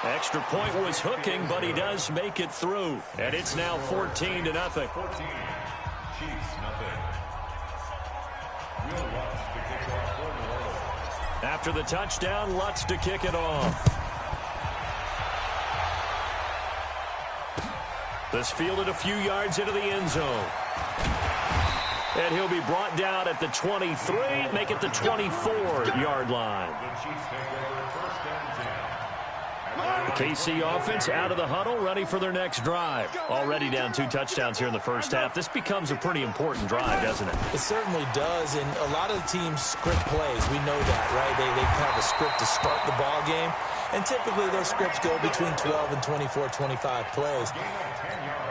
Extra point was hooking, but he does make it through. And it's now 14-0. 14, Chiefs, nothing. After the touchdown, Lutz to kick it off. This fielded a few yards into the end zone. And he'll be brought down at the 23, make it the 24-yard line. The KC offense out of the huddle, ready for their next drive. Already down 2 touchdowns here in the first half. This becomes a pretty important drive, doesn't it? It certainly does, and a lot of the teams script plays. We know that, right? They have a script to start the ball game, and typically those scripts go between 12 and 24, 25 plays.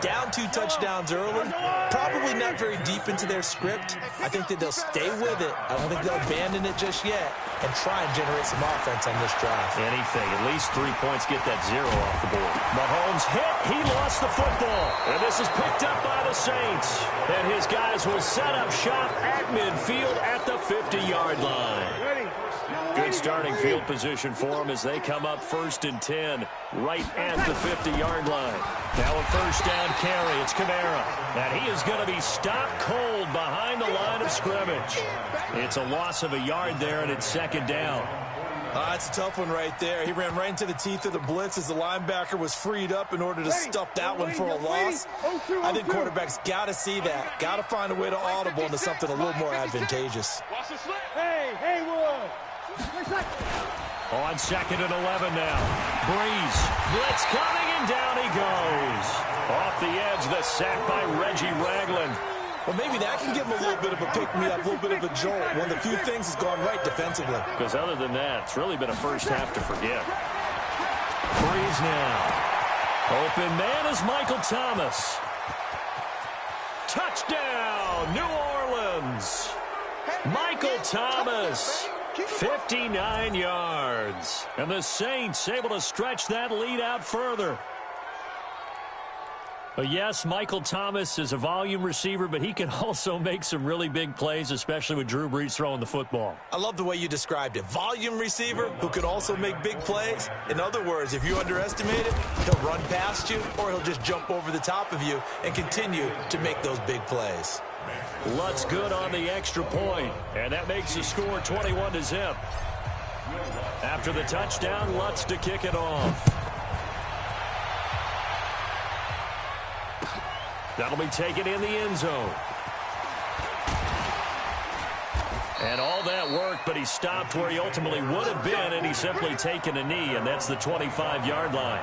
Down 2 touchdowns early, probably not very deep into their script. I think that they'll stay with it. I don't think they'll abandon it just yet and try and generate some offense on this drive. Anything, at least 3 points, get that 0 off the board. Mahomes hit, he lost the football. And this is picked up by the Saints. And his guys will set up shop at midfield at the 50-yard line. Good starting field position for them as they come up 1st and 10 right at the 50-yard line. Now a first down carry. It's Kamara. And he is going to be stopped cold behind the line of scrimmage. It's a loss of a yard there, and it's 2nd down. It's a tough one right there. He ran right into the teeth of the blitz as the linebacker was freed up in order to stuff that one for a loss. I think quarterbacks got to see that. Got to find a way to audible into something a little more advantageous. Hey, Wood. On 2nd and 11 now. Breeze. Blitz coming, and down he goes. Off the edge, the sack by Reggie Ragland. Well, maybe that can give him a little bit of a pick-me-up, a little bit of a jolt. One of the few things has gone right defensively. Because other than that, it's really been a first half to forget. Breeze now. Open man is Michael Thomas. Touchdown, New Orleans. Michael Thomas. 59 yards. And the Saints able to stretch that lead out further. But yes, Michael Thomas is a volume receiver, but he can also make some really big plays, especially with Drew Brees throwing the football. I love the way you described it. Volume receiver who can also make big plays. In other words, if you underestimate it, he'll run past you or he'll just jump over the top of you and continue to make those big plays. Lutz good on the extra point, and that makes the score 21-0. After the touchdown, Lutz to kick it off. That'll be taken in the end zone. And all that work, but he stopped where he ultimately would have been, and he's simply taken a knee, and that's the 25-yard line.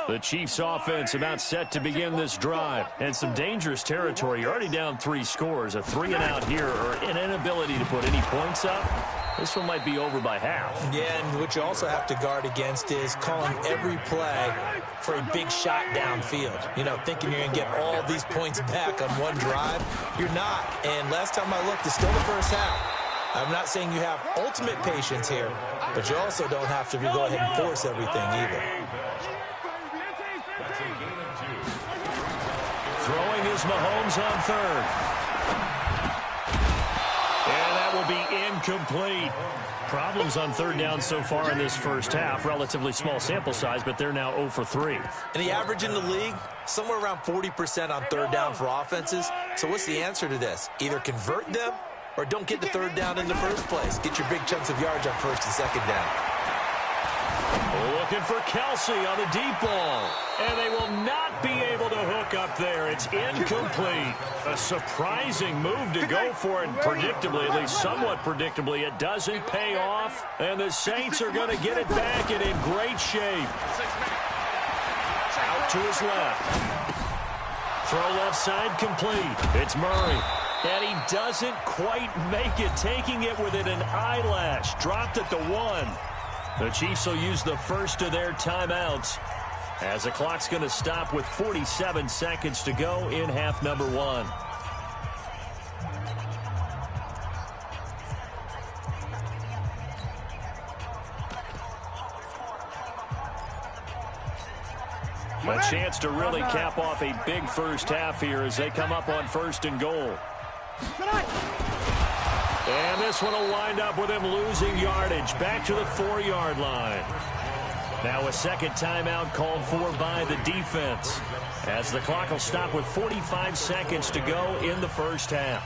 The Chiefs offense about set to begin this drive. And some dangerous territory. You're already down 3 scores. A 3-and-out here or an inability to put any points up. This one might be over by half. Yeah, and what you also have to guard against is calling every play for a big shot downfield. You know, thinking you're going to get all these points back on one drive. You're not. And last time I looked, it's still the first half. I'm not saying you have ultimate patience here, but you also don't have to go ahead and force everything either. Throwing is Mahomes on 3rd. And that will be incomplete. Problems on 3rd down so far in this first half. Relatively small sample size, but they're now 0 for 3. And the average in the league, somewhere around 40% on 3rd down for offenses. So what's the answer to this? Either convert them or don't get the 3rd down in the first place. Get your big chunks of yards on 1st and 2nd down. Looking for Kelsey on the deep ball. And they will not be able to hook up there. It's incomplete. A surprising move to go for it. Predictably, at least somewhat predictably, it doesn't pay off. And the Saints are going to get it back and in great shape. Out to his left. Throw left side complete. It's Murray. And he doesn't quite make it, taking it within an eyelash. Dropped at the 1. The Chiefs will use the first of their timeouts as the clock's going to stop with 47 seconds to go in half number 1. A chance to really cap off a big first half here as they come up on 1st and goal. And this one will wind up with him losing yardage back to the 4-yard line. Now a second timeout called for by the defense as the clock will stop with 45 seconds to go in the first half.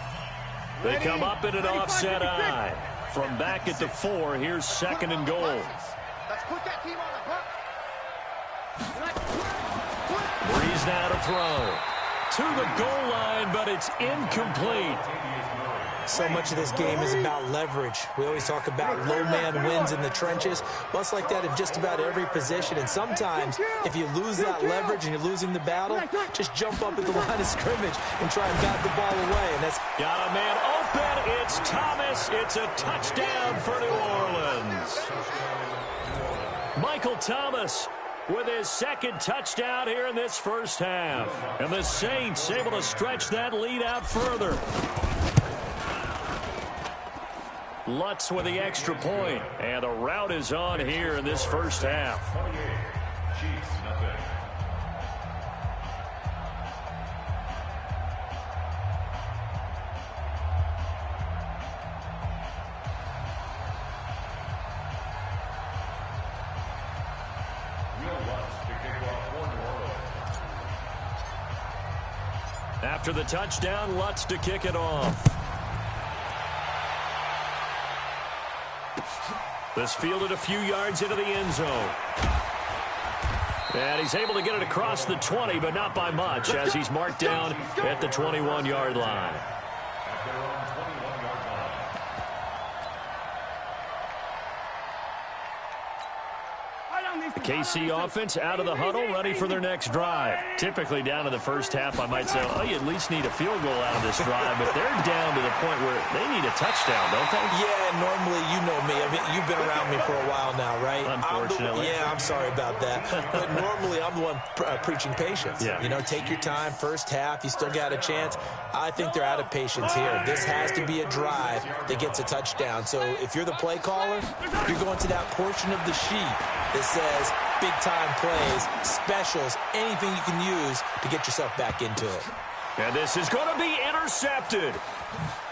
They come up in an offset eye. From back at the 4, here's 2nd and goal. Breeze now to throw. To the goal line, but it's incomplete. So much of this game is about leverage. We always talk about low man wins in the trenches. Well, it's like that in just about every position. And sometimes, if you lose that leverage and you're losing the battle, just jump up at the line of scrimmage and try and bat the ball away. And that's got a man open. It's Thomas. It's a touchdown for New Orleans. Michael Thomas with his 2nd touchdown here in this first half. And the Saints able to stretch that lead out further. Lutz with the extra point, and a rout is on here in this first half. After the touchdown, Lutz to kick it off. This fielded a few yards into the end zone. And he's able to get it across the 20, but not by much, as he's marked down at the 21-yard line. The KC offense out of the huddle, ready for their next drive. Typically down in the first half, I might say, oh, you at least need a field goal out of this drive, but they're down to the point where they need a touchdown, don't they? Yeah, normally, you know me. I mean, you've been around me for a while now, right? Unfortunately. I'm sorry about that. But normally, I'm the one preaching patience. Yeah. You know, take your time. First half, you still got a chance. I think they're out of patience here. This has to be a drive that gets a touchdown. So if you're the play caller, you're going to that portion of the sheet that says big-time plays, specials, anything you can use to get yourself back into it. And this is going to be intercepted.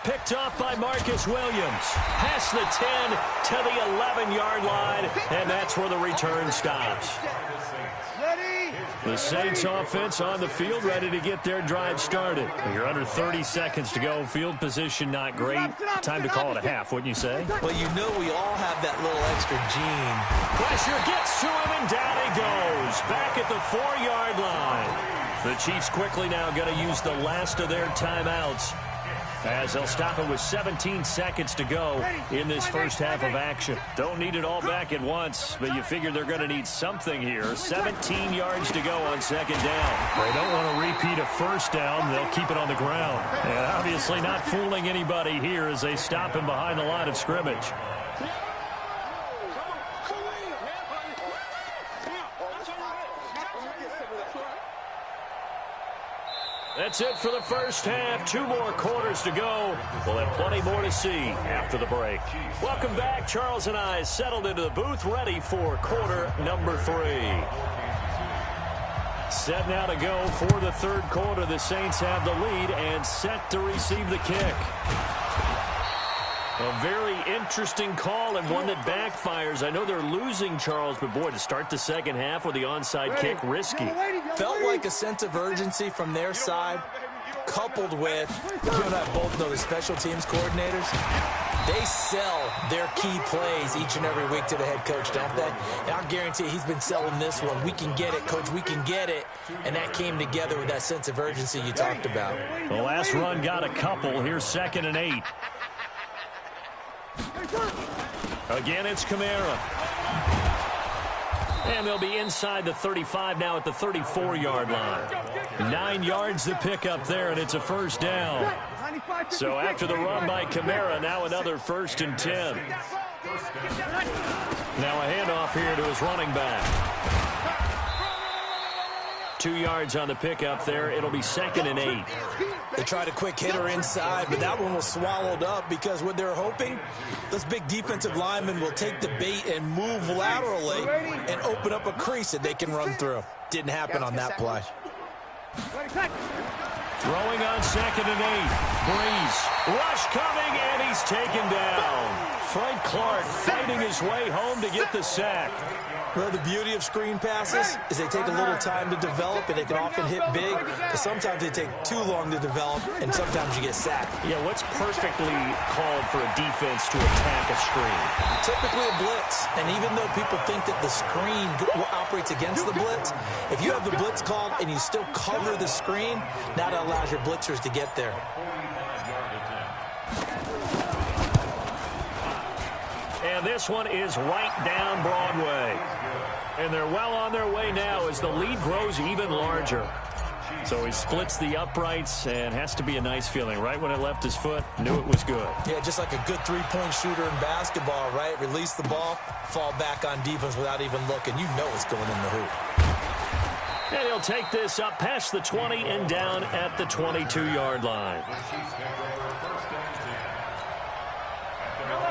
Picked off by Marcus Williams. Past the 10 to the 11-yard line, and that's where the return stops. The Saints offense on the field, ready to get their drive started. You're under 30 seconds to go. Field position not great. Time to call it a half, wouldn't you say? Well, you know we all have that little extra gene. Pressure gets to him, and down he goes. Back at the 4-yard line. The Chiefs quickly now going to use the last of their timeouts, as they'll stop it with 17 seconds to go in this first half of action. Don't need it all back at once, but you figure they're going to need something here. 17 yards to go on 2nd down. They don't want to repeat a first down. They'll keep it on the ground. And obviously not fooling anybody here as they stop him behind the line of scrimmage. That's it for the first half. 2 more quarters to go. We'll have plenty more to see after the break. Welcome back. Charles and I settled into the booth, ready for quarter number 3. Set now to go for the 3rd quarter. The Saints have the lead and set to receive the kick. A very interesting call and one that backfires. I know they're losing, Charles, but boy, to start the 2nd half with the onside kick, risky. Felt like a sense of urgency from their side, coupled with, you and I both know the special teams coordinators. They sell their key plays each and every week to the head coach, don't they? And I guarantee he's been selling this one. We can get it, coach, we can get it. And that came together with that sense of urgency you talked about. The last run got a couple. Here's 2nd and 8. Again, it's Kamara. And they'll be inside the 35 now at the 34-yard line. 9 yards to pick up there, and it's a first down. So after the run by Kamara, now another 1st and 10. Now a handoff here to his running back. 2 yards on the pickup there. It'll be 2nd and 8. They tried a quick hitter inside, but that one was swallowed up because what they're hoping, this big defensive lineman will take the bait and move laterally and open up a crease that they can run through. Didn't happen on that play. Throwing on 2nd and 8. Breeze. Rush coming, and he's taken down. Frank Clark fighting his way home to get the sack. Well, the beauty of screen passes is they take a little time to develop, and they can often hit big, but sometimes they take too long to develop, and sometimes you get sacked. Yeah, what's perfectly called for a defense to attack a screen? Typically a blitz, and even though people think that the screen operates against the blitz, if you have the blitz called and you still cover the screen, now that allows your blitzers to get there. And this one is right down Broadway. And they're well on their way now as the lead grows even larger. So he splits the uprights, and has to be a nice feeling. Right when it left his foot, knew it was good. Yeah, just like a good three-point shooter in basketball, right? Release the ball, fall back on defense without even looking. You know it's going in the hoop. And he'll take this up past the 20 and down at the 22-yard line.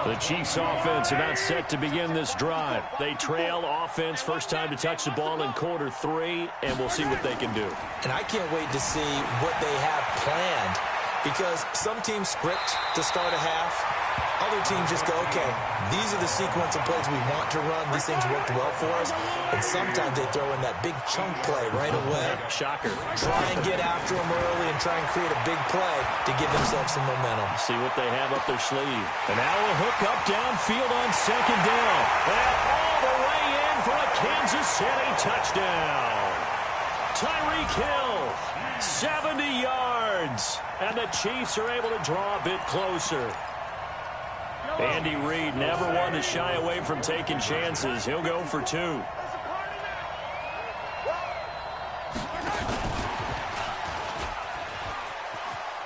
The Chiefs offense about set to begin this drive. They trail offense, first time to touch the ball in quarter 3, and we'll see what they can do. And I can't wait to see what they have planned, because some teams script to start a half. Other teams just go, okay, these are the sequence of plays we want to run. These things worked well for us. And sometimes they throw in that big chunk play right away. Shocker. Try and get after them early and try and create a big play to give themselves some momentum. See what they have up their sleeve. And now a hook up downfield on 2nd down. And all the way in for a Kansas City touchdown. Tyreek Hill, 70 yards. And the Chiefs are able to draw a bit closer. Andy Reid never one to shy away from taking chances. He'll go for 2.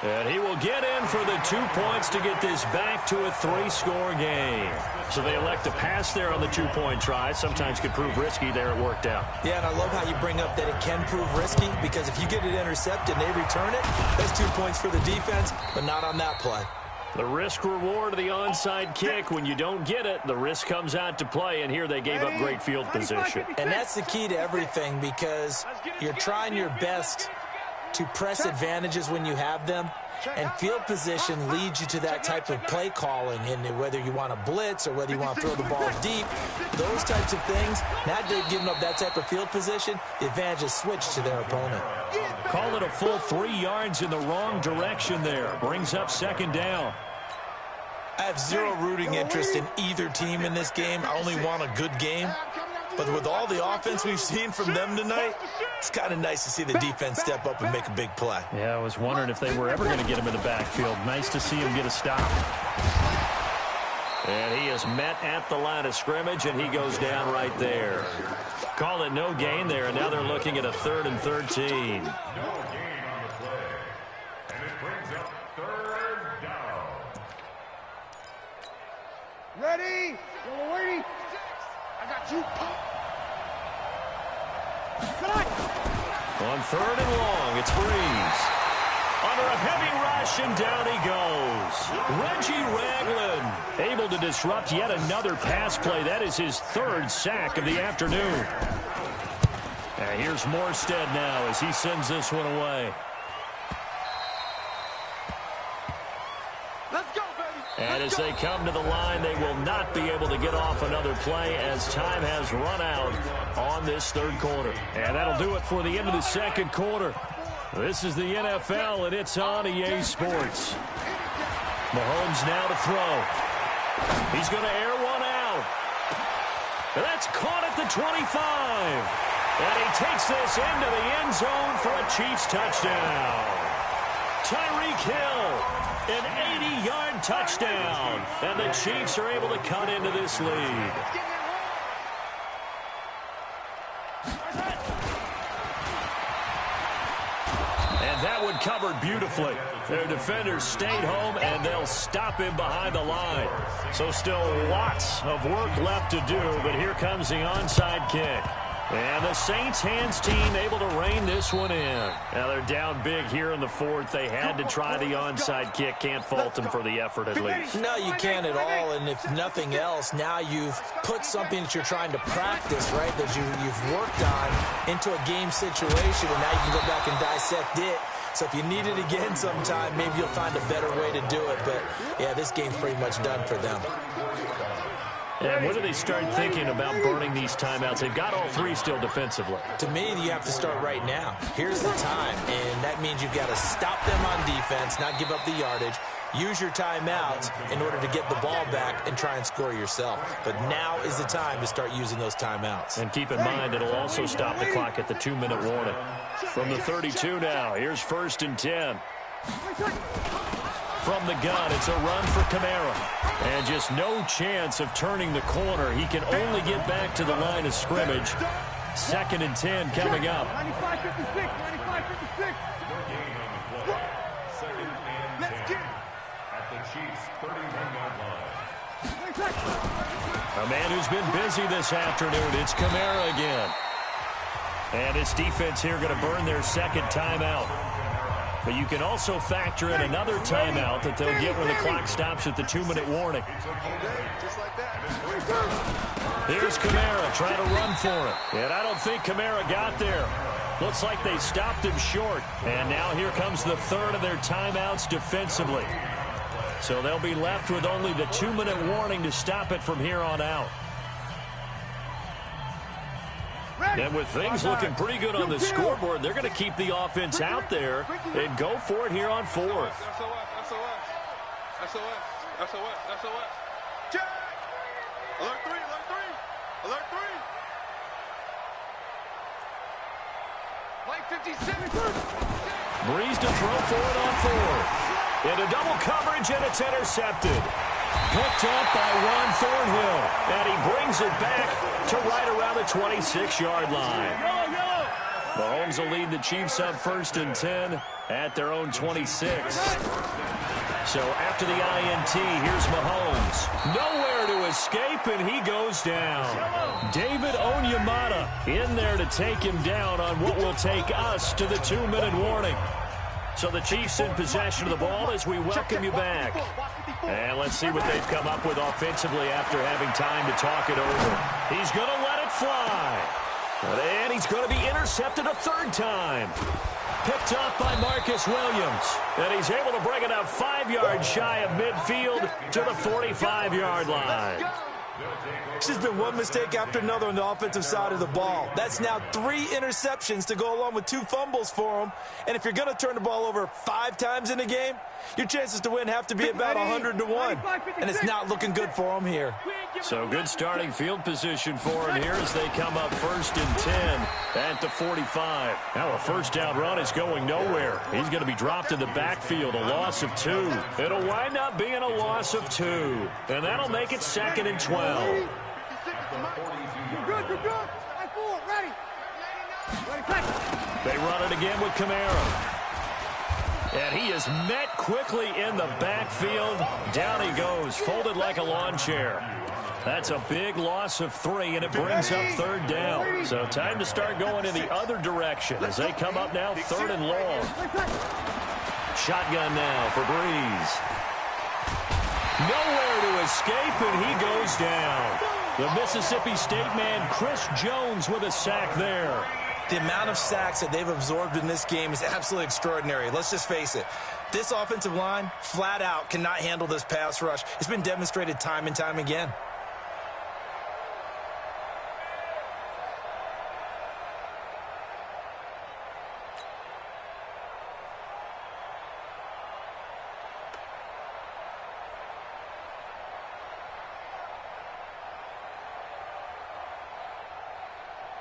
And he will get in for the 2 points to get this back to a 3-score game. So they elect to pass there on the 2-point try. Sometimes could prove risky. There it worked out. Yeah, and I love how you bring up that it can prove risky, because if you get it intercepted and they return it, that's 2 points for the defense, but not on that play. The risk-reward of the onside kick. When you don't get it, the risk comes out to play, and here they gave up great field position. And that's the key to everything, because you're trying your best to press advantages when you have them, and field position leads you to that type of play calling, and whether you want to blitz or whether you want to throw the ball deep, those types of things. Now they've given up that type of field position, the advantage is switched to their opponent. Call it a full 3 yards in the wrong direction there. Brings up 2nd down. I have zero rooting interest in either team in this game. I only want a good game. But with all the offense we've seen from them tonight, it's kind of nice to see the defense step up and make a big play. Yeah, I was wondering if they were ever going to get him in the backfield. Nice to see him get a stop. And he is met at the line of scrimmage, and he goes down right there. Call it no gain there, and now they're looking at a 3rd and 13. Ready? You're waiting. I got you. On 3rd and long, it's Breeze. Under a heavy rush, and down he goes. Reggie Ragland able to disrupt yet another pass play. That is his 3rd sack of the afternoon. And here's Morstead now as he sends this one away. Let's go, baby. And as they come to the line, they will not be able to get off another play as time has run out on this 3rd quarter. And that'll do it for the end of the 2nd quarter. This is the NFL, and it's on EA Sports. Mahomes now to throw. He's going to air one out. And that's caught at the 25. And he takes this into the end zone for a Chiefs touchdown. Tyreek Hill, an 80-yard touchdown. And the Chiefs are able to cut into this lead. And that one covered beautifully. Their defenders stayed home, and they'll stop him behind the line. So still lots of work left to do, but here comes the onside kick. And the Saints hands team able to rein this one in. Now they're down big here in the fourth. They had to try the onside kick. Can't fault them for the effort at least. No, you can't at all. And if nothing else, now you've put something that you're trying to practice, right, that you've worked on into a game situation. And now you can go back and dissect it. So if you need it again sometime, maybe you'll find a better way to do it. But, yeah, this game's pretty much done for them. And when do they start thinking about burning these timeouts? They've got all three still defensively. To me, you have to start right now. Here's the time, and that means you've got to stop them on defense, not give up the yardage, use your timeouts in order to get the ball back and try and score yourself. But now is the time to start using those timeouts. And keep in mind, it'll also stop the clock at the 2-minute warning. From the 32 now, here's 1st and 10. From the gun, it's a run for Kamara. And just no chance of turning the corner. He can only get back to the line of scrimmage. 2nd and 10 coming up. 95-56, 95-56. Let's get it. At the Chiefs' 31-yard line. A man who's been busy this afternoon. It's Kamara again. And his defense here going to burn their second timeout. But you can also factor in another timeout that they'll get when the clock stops at the 2-minute warning. Here's Kamara trying to run for it. And I don't think Kamara got there. Looks like they stopped him short. And now here comes the third of their timeouts defensively. So they'll be left with only the 2-minute warning to stop it from here on out. And with things looking pretty good on the scoreboard, they're going to keep the offense out there and go for it here on 4th. SOS. Check. Alert 3. Alert 3. Play 57. Breeze to throw for it on 4th. Into double coverage, and it's intercepted. Picked up by Ron Thornhill. And he brings it back to right around the 26-yard line. Mahomes will lead the Chiefs up 1st and 10 at their own 26. So after the INT, here's Mahomes. Nowhere to escape, and he goes down. David Onyemata in there to take him down on what will take us to the 2-minute warning. So the Chiefs in possession of the ball as we welcome you back. And let's see what they've come up with offensively after having time to talk it over. He's going to let it fly. And he's going to be intercepted a third time. Picked up by Marcus Williams. And he's able to bring it out 5 yards shy of midfield to the 45-yard line. It's just been one mistake after another on the offensive side of the ball. That's now 3 interceptions to go along with 2 fumbles for him. And if you're going to turn the ball over 5 times in a game, your chances to win have to be about 100-1. And it's not looking good for him here. So good starting field position for him here as they come up 1st and 10 at the 45. Now a first down run is going nowhere. He's going to be dropped in the backfield, a loss of 2. It'll wind up being a loss of 2. And that'll make it 2nd and 12. You're good. Ready. They run it again with Kamara. And he is met quickly in the backfield. Down he goes, folded like a lawn chair. That's a big loss of 3, and it brings up 3rd down. So time to start going in the other direction as they come up now 3rd and long. Shotgun now for Breeze. Nowhere to escape, and he goes down. The Mississippi State man, Chris Jones, with a sack there. The amount of sacks that they've absorbed in this game is absolutely extraordinary. Let's just face it. This offensive line, flat out, cannot handle this pass rush. It's been demonstrated time and time again.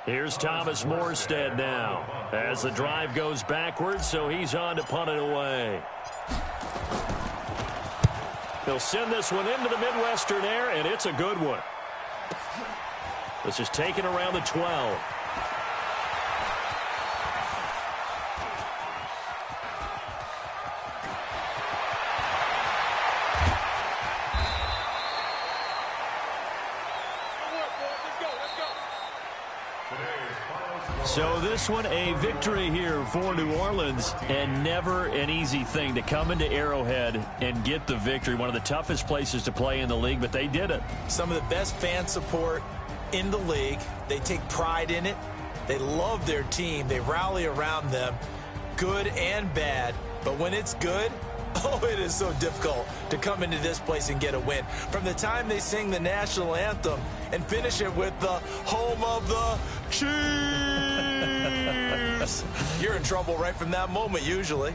Here's Thomas Morstead now as the drive goes backwards, so he's on to punt it away. He'll send this one into the Midwestern air, and it's a good one. This is taken around the 12. Today's So this one, a victory here for New Orleans, and never an easy thing to come into Arrowhead and get the victory. One of the toughest places to play in the league, but they did it. Some of the best fan support in the league. They take pride in it. They love their team. They rally around them, good and bad. But when it's good, oh, it is so difficult to come into this place and get a win. From the time they sing the national anthem and finish it with the home of the Chiefs, you're in trouble right from that moment usually.